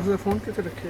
उसने फ़ोन कितने रखे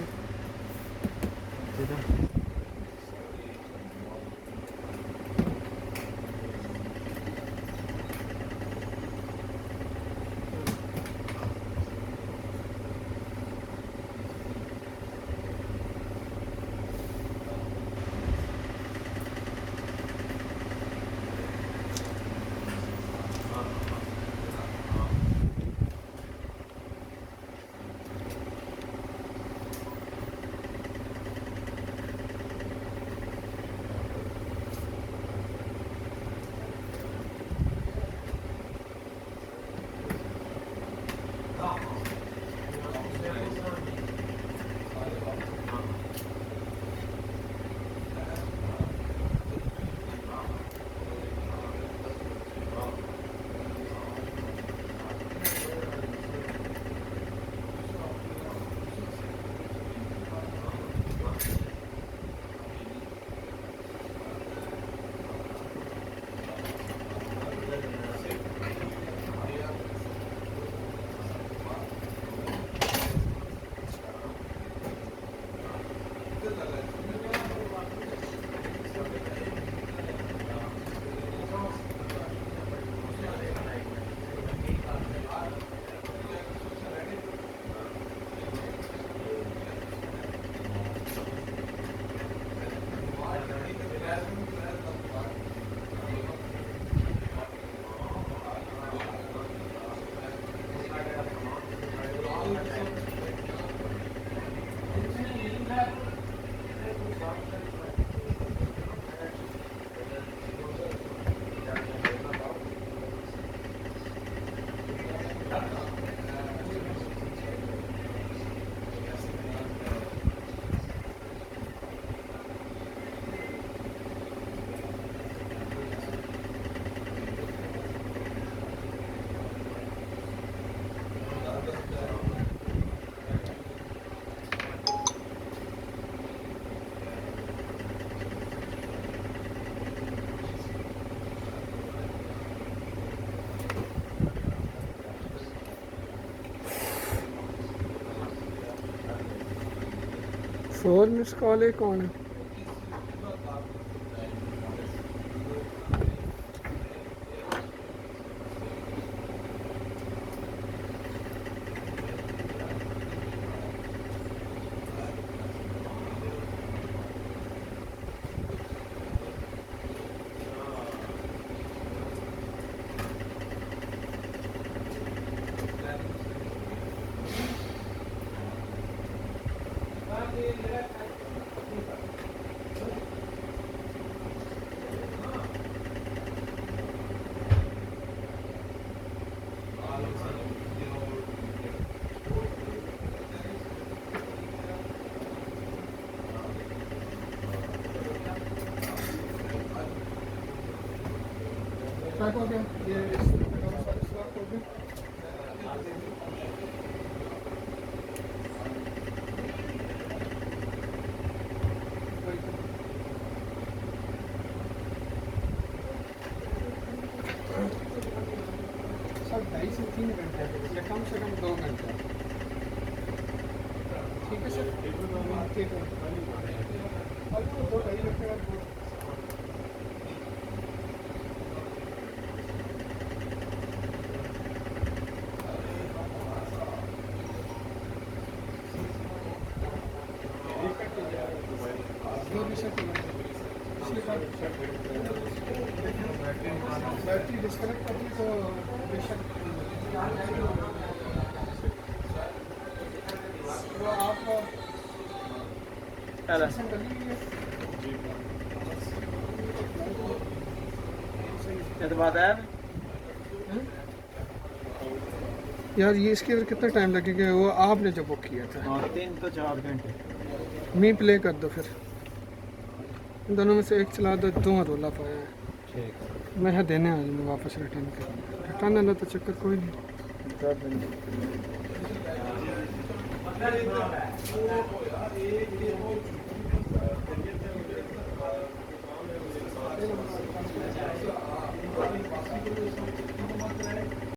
फोन मिस कॉल है कौन है क्या हो गया ये सर 2.5 से 3 घंटे या कम से कम 2 घंटे ठीक है सर ठीक है और 2-2.5 घंटे बाद बैटरी डिस्कनेक्ट करती तो बेशक तो आप यार ये इसके अंदर कितना टाइम लगेगा वो आपने जो बुक किया था 3 तो 4 घंटे मी प्ले कर दो फिर इन दोनों में से एक चला दो दो रोला पाया है ठीक है मैं यहाँ देने आया मैं वापस रिटर्न कर रिटर्न आना तो चक्कर कोई नहीं